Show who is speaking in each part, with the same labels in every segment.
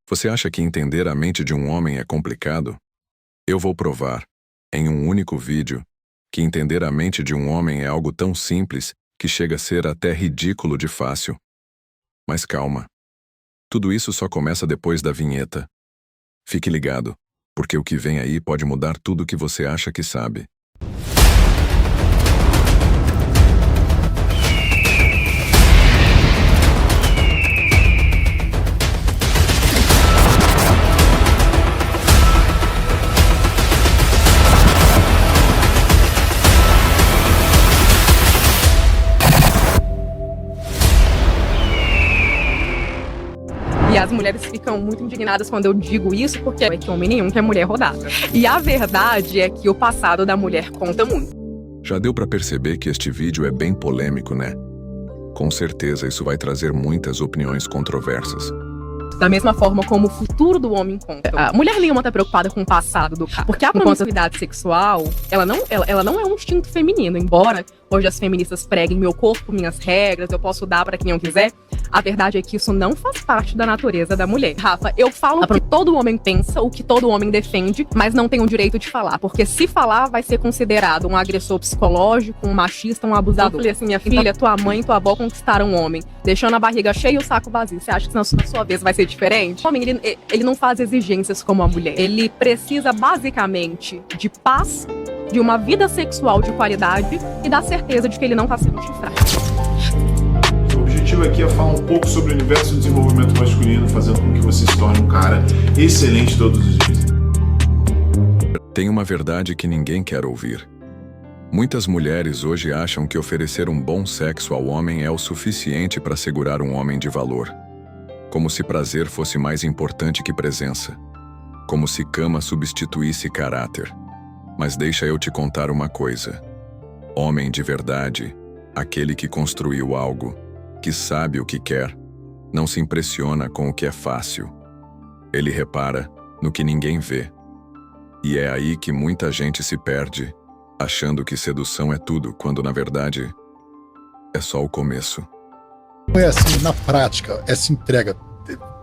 Speaker 1: Você acha que entender a mente de um homem é complicado? Eu vou provar, em um único vídeo, que entender a mente de um homem é algo tão simples que chega a ser até ridículo de fácil. Mas calma. Tudo isso só começa depois da vinheta. Fique ligado, porque o que vem aí pode mudar tudo o que você acha que sabe.
Speaker 2: E as mulheres ficam muito indignadas quando eu digo isso, porque é que homem nenhum quer mulher rodada. E a verdade é que o passado da mulher conta muito.
Speaker 1: Já deu pra perceber que este vídeo é bem polêmico, né? Com certeza isso vai trazer muitas opiniões controversas.
Speaker 2: Da mesma forma como o futuro do homem conta. A mulher nenhuma tá preocupada com o passado do cara. Porque a promiscuidade sexual, ela não é um instinto feminino. Embora hoje as feministas preguem meu corpo, minhas regras, eu posso dar pra quem eu quiser. A verdade é que isso não faz parte da natureza da mulher. Rafa, eu falo o que todo homem pensa, o que todo homem defende, mas não tem o direito de falar. Porque se falar, vai ser considerado um agressor psicológico, um machista, um abusador. Eu falei assim, minha filha, tua mãe e tua avó conquistaram um homem, deixando a barriga cheia e o saco vazio. Você acha que na sua vez vai ser diferente? O homem, ele não faz exigências como a mulher. Ele precisa, basicamente, de paz, de uma vida sexual de qualidade e da certeza de que ele não tá sendo chifrado.
Speaker 3: O objetivo aqui é falar um pouco sobre o universo do desenvolvimento masculino, fazendo com que você se torne um cara excelente todos os dias.
Speaker 1: Tem uma verdade que ninguém quer ouvir. Muitas mulheres hoje acham que oferecer um bom sexo ao homem é o suficiente para segurar um homem de valor. Como se prazer fosse mais importante que presença. Como se cama substituísse caráter. Mas deixa eu te contar uma coisa. Homem de verdade, aquele que construiu algo, que sabe o que quer, não se impressiona com o que é fácil. Ele repara no que ninguém vê. E é aí que muita gente se perde, achando que sedução é tudo, quando na verdade é só o começo.
Speaker 4: É assim, na prática, essa entrega,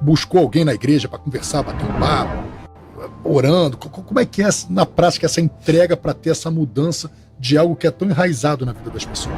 Speaker 4: buscou alguém na igreja para conversar, bater um papo, orando, como é que é na prática essa entrega para ter essa mudança de algo que é tão enraizado na vida das pessoas?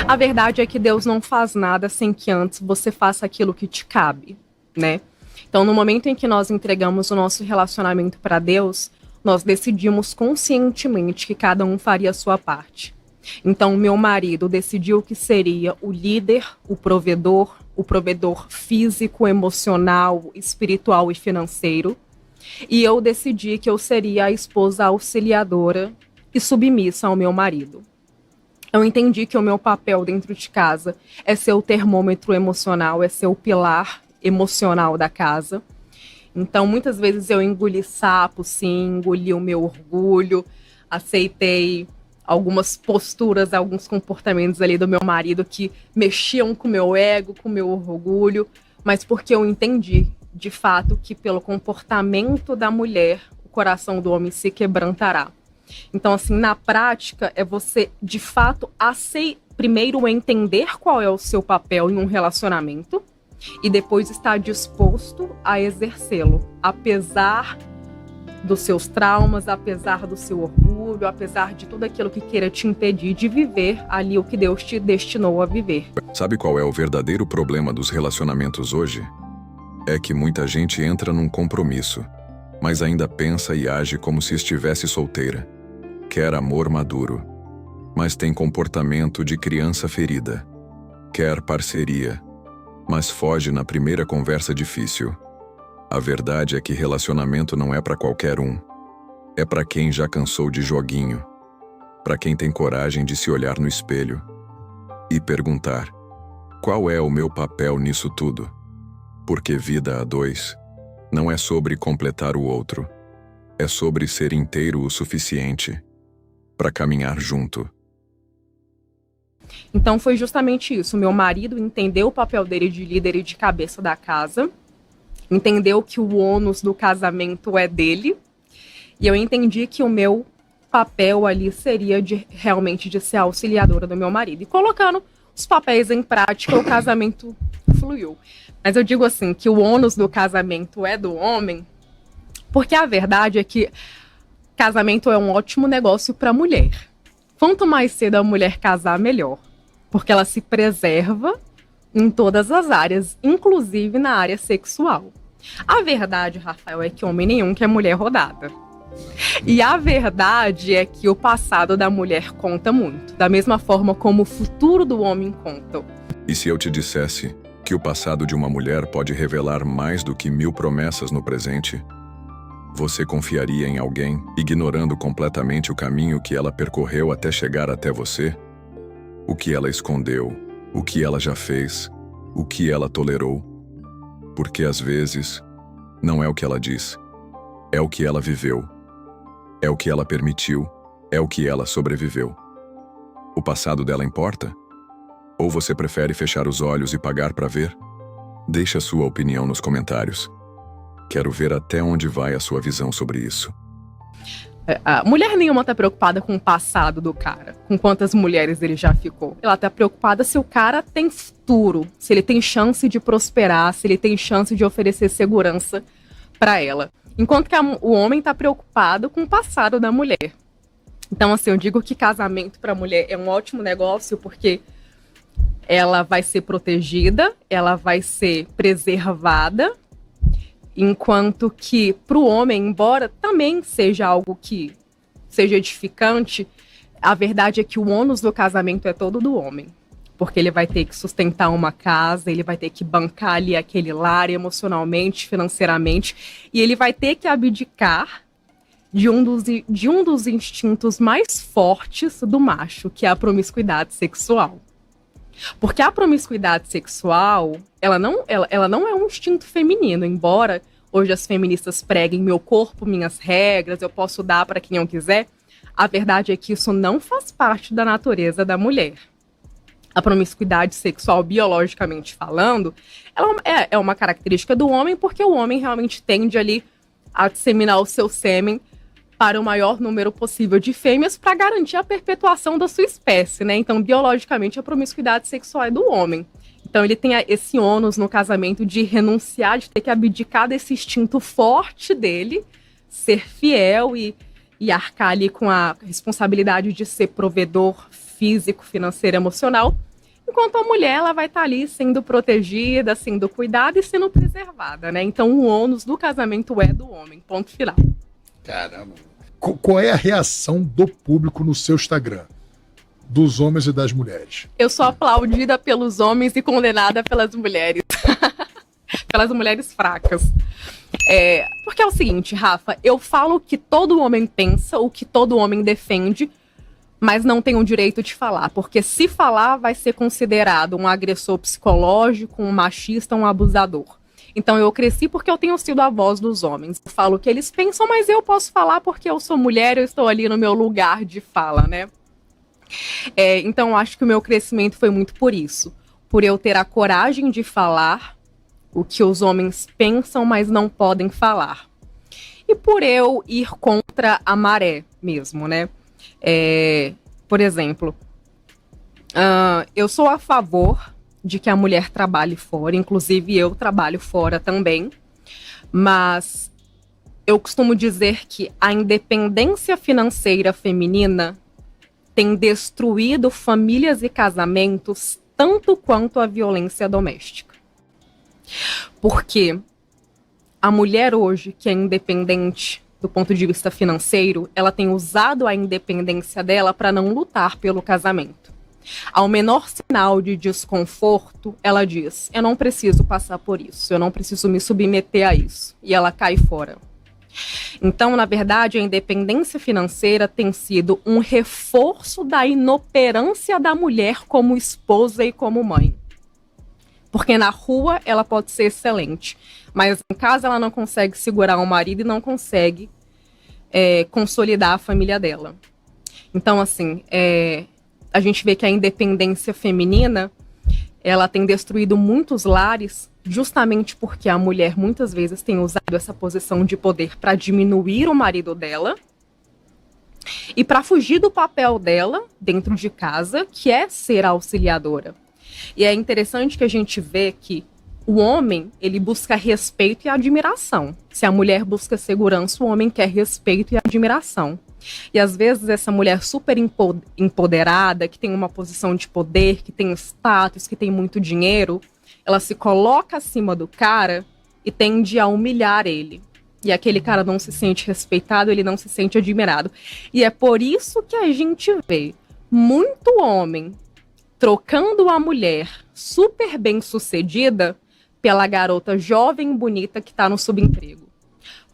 Speaker 2: A verdade é que Deus não faz nada sem que antes você faça aquilo que te cabe, né? Então, no momento em que nós entregamos o nosso relacionamento para Deus, nós decidimos conscientemente que cada um faria a sua parte. Então, meu marido decidiu que seria o líder, o provedor físico, emocional, espiritual e financeiro. E eu decidi que eu seria a esposa auxiliadora e submissa ao meu marido. Eu entendi que o meu papel dentro de casa é ser o termômetro emocional, é ser o pilar emocional da casa. Então, muitas vezes eu engoli sapo, sim, engoli o meu orgulho, aceitei algumas posturas, alguns comportamentos ali do meu marido que mexiam com o meu ego, com o meu orgulho, mas porque eu entendi, de fato, que pelo comportamento da mulher, o coração do homem se quebrantará. Então, assim, na prática, é você, de fato, primeiro entender qual é o seu papel em um relacionamento e depois estar disposto a exercê-lo, apesar dos seus traumas, apesar do seu orgulho, apesar de tudo aquilo que queira te impedir de viver ali o que Deus te destinou a viver.
Speaker 1: Sabe qual é o verdadeiro problema dos relacionamentos hoje? É que muita gente entra num compromisso, mas ainda pensa e age como se estivesse solteira. Quer amor maduro, mas tem comportamento de criança ferida. Quer parceria, mas foge na primeira conversa difícil. A verdade é que relacionamento não é para qualquer um. É para quem já cansou de joguinho. Para quem tem coragem de se olhar no espelho e perguntar: qual é o meu papel nisso tudo? Porque vida a dois não é sobre completar o outro. É sobre ser inteiro o suficiente para caminhar junto.
Speaker 2: Então foi justamente isso. Meu marido entendeu o papel dele de líder e de cabeça da casa, entendeu que o ônus do casamento é dele, e eu entendi que o meu papel ali seria realmente de ser auxiliadora do meu marido. E colocando os papéis em prática, o casamento fluiu. Mas eu digo assim, que o ônus do casamento é do homem, porque a verdade é que casamento é um ótimo negócio para a mulher. Quanto mais cedo a mulher casar, melhor. Porque ela se preserva em todas as áreas, inclusive na área sexual. A verdade, Rafael, é que homem nenhum quer mulher rodada. E a verdade é que o passado da mulher conta muito, da mesma forma como o futuro do homem conta.
Speaker 1: E se eu te dissesse que o passado de uma mulher pode revelar mais do que 1000 promessas no presente? Você confiaria em alguém, ignorando completamente o caminho que ela percorreu até chegar até você? O que ela escondeu, o que ela já fez, o que ela tolerou? Porque às vezes, não é o que ela diz, é o que ela viveu. É o que ela permitiu, é o que ela sobreviveu. O passado dela importa? Ou você prefere fechar os olhos e pagar para ver? Deixe a sua opinião nos comentários. Quero ver até onde vai a sua visão sobre isso.
Speaker 2: A mulher nenhuma tá preocupada com o passado do cara, com quantas mulheres ele já ficou. Ela tá preocupada se o cara tem futuro, se ele tem chance de prosperar, se ele tem chance de oferecer segurança para ela. Enquanto que o homem está preocupado com o passado da mulher. Então, assim, eu digo que casamento para a mulher é um ótimo negócio porque ela vai ser protegida, ela vai ser preservada, enquanto que para o homem, embora também seja algo que seja edificante, a verdade é que o ônus do casamento é todo do homem. Porque ele vai ter que sustentar uma casa, ele vai ter que bancar ali aquele lar emocionalmente, financeiramente, e ele vai ter que abdicar de um dos instintos mais fortes do macho, que é a promiscuidade sexual. Porque a promiscuidade sexual, ela não é um instinto feminino, embora hoje as feministas preguem meu corpo, minhas regras, eu posso dar para quem eu quiser, a verdade é que isso não faz parte da natureza da mulher. A promiscuidade sexual, biologicamente falando, ela é uma característica do homem, porque o homem realmente tende ali a disseminar o seu sêmen para o maior número possível de fêmeas para garantir a perpetuação da sua espécie, né? Então, biologicamente, a promiscuidade sexual é do homem. Então, ele tem esse ônus no casamento de renunciar, de ter que abdicar desse instinto forte dele, ser fiel e arcar ali com a responsabilidade de ser provedor físico, financeiro, emocional, enquanto a mulher ela vai estar ali sendo protegida, sendo cuidada e sendo preservada, né? Então o ônus do casamento é do homem, ponto final.
Speaker 4: Caramba. Qual é a reação do público no seu Instagram? Dos homens e das mulheres?
Speaker 2: Eu sou aplaudida pelos homens e condenada pelas mulheres. Pelas mulheres fracas. Porque é o seguinte, Rafa, eu falo o que todo homem pensa, o que todo homem defende, mas não tem o direito de falar, porque se falar vai ser considerado um agressor psicológico, um machista, um abusador. Então eu cresci porque eu tenho sido a voz dos homens. Eu falo o que eles pensam, mas eu posso falar porque eu sou mulher, eu estou ali no meu lugar de fala, né? Então eu acho que o meu crescimento foi muito por isso. Por eu ter a coragem de falar o que os homens pensam, mas não podem falar. E por eu ir contra a maré mesmo, né? Por exemplo, eu sou a favor de que a mulher trabalhe fora, inclusive eu trabalho fora também, mas eu costumo dizer que a independência financeira feminina tem destruído famílias e casamentos tanto quanto a violência doméstica. Porque a mulher hoje, que é independente do ponto de vista financeiro, ela tem usado a independência dela para não lutar pelo casamento. Ao menor sinal de desconforto, ela diz: eu não preciso passar por isso, eu não preciso me submeter a isso. E ela cai fora. Então, na verdade, a independência financeira tem sido um reforço da inoperância da mulher como esposa e como mãe. Porque na rua ela pode ser excelente, mas em casa ela não consegue segurar o marido e não consegue consolidar a família dela. Então, assim, a gente vê que a independência feminina, ela tem destruído muitos lares justamente porque a mulher muitas vezes tem usado essa posição de poder para diminuir o marido dela e para fugir do papel dela dentro de casa, que é ser auxiliadora. E é interessante que a gente vê que O homem, ele busca respeito e admiração. Se a mulher busca segurança, o homem quer respeito e admiração. E às vezes essa mulher super empoderada, que tem uma posição de poder, que tem status, que tem muito dinheiro, ela se coloca acima do cara e tende a humilhar ele. E aquele cara não se sente respeitado, ele não se sente admirado. E é por isso que a gente vê muito homem trocando a mulher super bem-sucedida pela garota jovem e bonita que está no subemprego.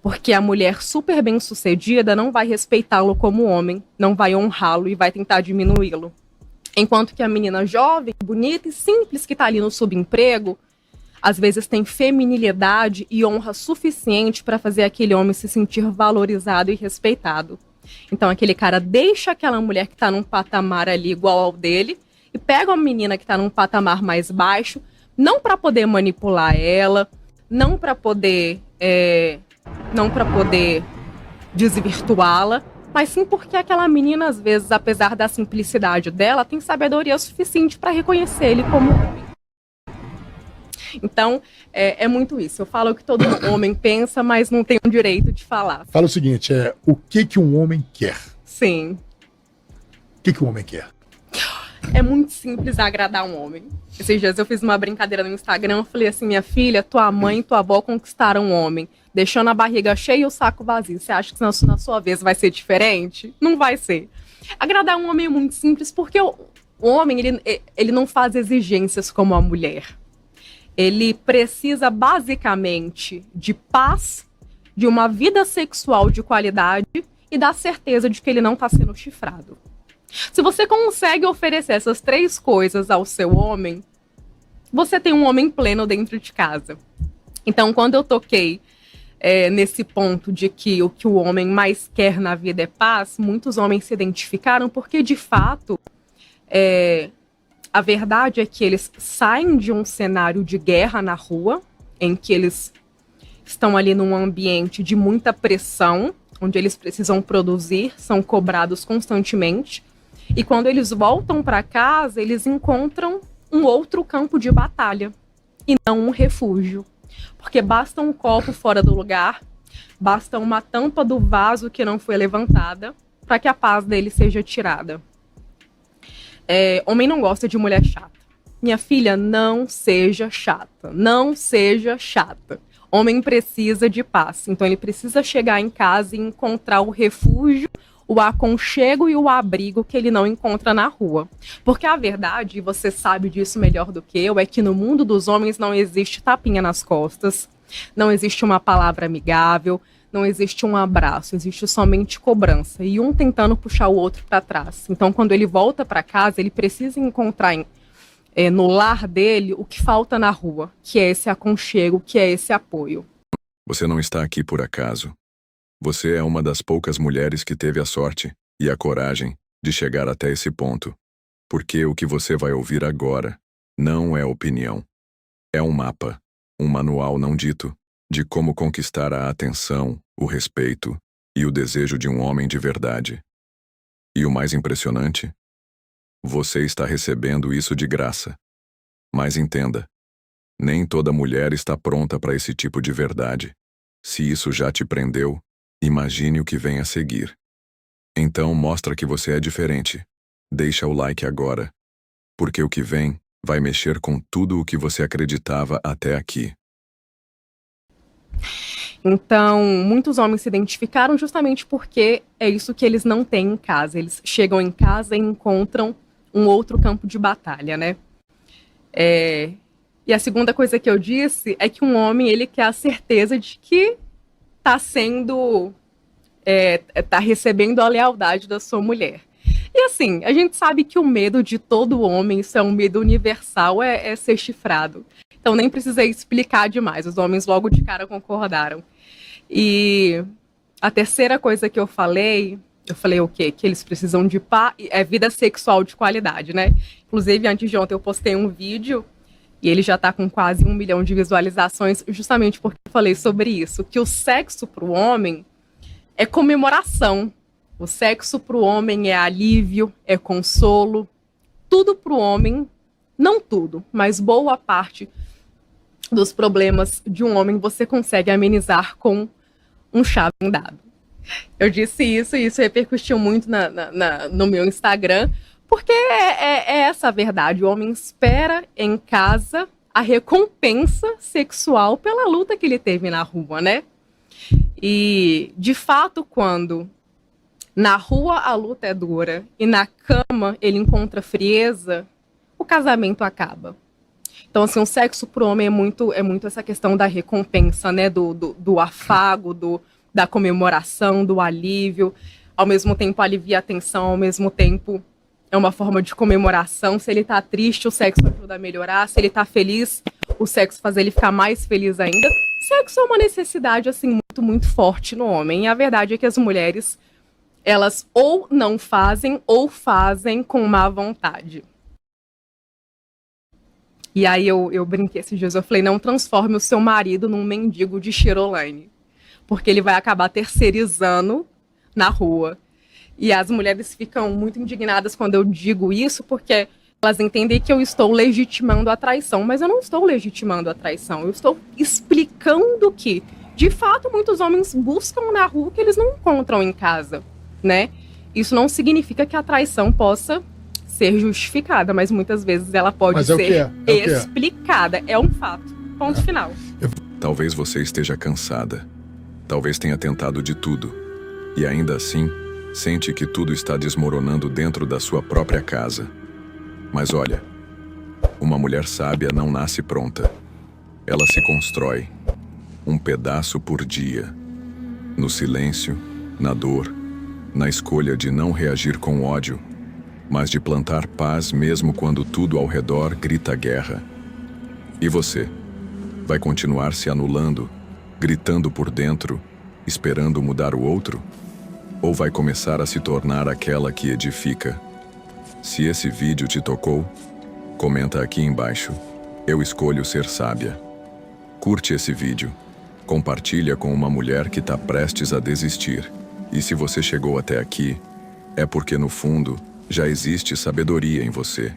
Speaker 2: Porque a mulher super bem-sucedida não vai respeitá-lo como homem, não vai honrá-lo e vai tentar diminuí-lo. Enquanto que a menina jovem, bonita e simples que está ali no subemprego, às vezes tem feminilidade e honra suficiente para fazer aquele homem se sentir valorizado e respeitado. Então aquele cara deixa aquela mulher que está num patamar ali igual ao dele e pega uma menina que está num patamar mais baixo, não para poder manipular ela, não para poder desvirtuá-la, mas sim porque aquela menina, às vezes, apesar da simplicidade dela, tem sabedoria suficiente para reconhecer ele como homem. Então, é muito isso. Eu falo o que todo homem pensa, mas não tem o direito de falar.
Speaker 4: Fala o seguinte, o que um homem quer?
Speaker 2: Sim.
Speaker 4: O que um homem quer?
Speaker 2: É muito simples agradar um homem. Esses dias eu fiz uma brincadeira no Instagram, eu falei assim, minha filha, tua mãe e tua avó conquistaram um homem, deixando a barriga cheia e o saco vazio. Você acha que na sua vez vai ser diferente? Não vai ser. Agradar um homem é muito simples, porque o homem, ele não faz exigências como a mulher. Ele precisa, basicamente, de paz, de uma vida sexual de qualidade e da certeza de que ele não está sendo chifrado. Se você consegue oferecer essas 3 coisas ao seu homem, você tem um homem pleno dentro de casa. Então, quando eu toquei nesse ponto de que o que o homem mais quer na vida é paz, muitos homens se identificaram porque, de fato, a verdade é que eles saem de um cenário de guerra na rua, em que eles estão ali num ambiente de muita pressão, onde eles precisam produzir, são cobrados constantemente. E quando eles voltam para casa, eles encontram um outro campo de batalha e não um refúgio. Porque basta um copo fora do lugar, basta uma tampa do vaso que não foi levantada para que a paz dele seja tirada. Homem não gosta de mulher chata. Minha filha, não seja chata. Não seja chata. Homem precisa de paz. Então ele precisa chegar em casa e encontrar o refúgio, o aconchego e o abrigo que ele não encontra na rua. Porque a verdade, e você sabe disso melhor do que eu, é que no mundo dos homens não existe tapinha nas costas, não existe uma palavra amigável, não existe um abraço, existe somente cobrança. E um tentando puxar o outro para trás. Então, quando ele volta para casa, ele precisa encontrar no lar dele o que falta na rua, que é esse aconchego, que é esse apoio.
Speaker 1: Você não está aqui por acaso. Você é uma das poucas mulheres que teve a sorte e a coragem de chegar até esse ponto. Porque o que você vai ouvir agora não é opinião. É um mapa, um manual não dito, de como conquistar a atenção, o respeito e o desejo de um homem de verdade. E o mais impressionante? Você está recebendo isso de graça. Mas entenda, nem toda mulher está pronta para esse tipo de verdade. Se isso já te prendeu, imagine o que vem a seguir. Então mostra que você é diferente. Deixa o like agora, porque o que vem vai mexer com tudo o que você acreditava até aqui.
Speaker 2: Então, muitos homens se identificaram justamente porque é isso que eles não têm em casa. Eles chegam em casa e encontram um outro campo de batalha, né? E a segunda coisa que eu disse é que um homem, ele quer a certeza de que está sendo, tá recebendo a lealdade da sua mulher. E assim, a gente sabe que o medo de todo homem, isso é um medo universal, é ser chifrado. Então nem precisei explicar demais, os homens logo de cara concordaram. E a terceira coisa que eu falei o quê? Que eles precisam de vida sexual de qualidade, né? Inclusive, antes de ontem eu postei um vídeo e ele já está com quase 1 milhão de visualizações, justamente porque eu falei sobre isso, que o sexo para o homem é comemoração. O sexo para o homem é alívio, é consolo. Tudo para o homem, não tudo, mas boa parte dos problemas de um homem você consegue amenizar com um chá vendado. Eu disse isso e isso repercutiu muito no meu Instagram, porque é essa a verdade. O homem espera em casa a recompensa sexual pela luta que ele teve na rua, né? E, de fato, quando na rua a luta é dura e na cama ele encontra frieza, o casamento acaba. Então, assim, o sexo pro homem é muito essa questão da recompensa, né? Do afago, da comemoração, do alívio. Ao mesmo tempo, alivia a tensão, ao mesmo tempo é uma forma de comemoração. Se ele tá triste, o sexo ajuda a melhorar. Se ele tá feliz, o sexo faz ele ficar mais feliz ainda. Sexo é uma necessidade, assim, muito, muito forte no homem. E a verdade é que as mulheres, elas ou não fazem, ou fazem com má vontade. E aí eu brinquei esses dias, eu falei, não transforme o seu marido num mendigo de Chirolane, porque ele vai acabar terceirizando na rua. E as mulheres ficam muito indignadas quando eu digo isso, porque elas entendem que eu estou legitimando a traição, mas eu não estou legitimando a traição, eu estou explicando que, de fato, muitos homens buscam na rua o que eles não encontram em casa, né? Isso não significa que a traição possa ser justificada, mas muitas vezes ela pode ser explicada. É um fato. Ponto final.
Speaker 1: Talvez você esteja cansada. Talvez tenha tentado de tudo. E ainda assim, sente que tudo está desmoronando dentro da sua própria casa. Mas olha, uma mulher sábia não nasce pronta. Ela se constrói, um pedaço por dia. No silêncio, na dor, na escolha de não reagir com ódio, mas de plantar paz mesmo quando tudo ao redor grita guerra. E você? Vai continuar se anulando, gritando por dentro, esperando mudar o outro? Ou vai começar a se tornar aquela que edifica? Se esse vídeo te tocou, comenta aqui embaixo. Eu escolho ser sábia. Curte esse vídeo. Compartilha com uma mulher que está prestes a desistir. E se você chegou até aqui, é porque no fundo já existe sabedoria em você.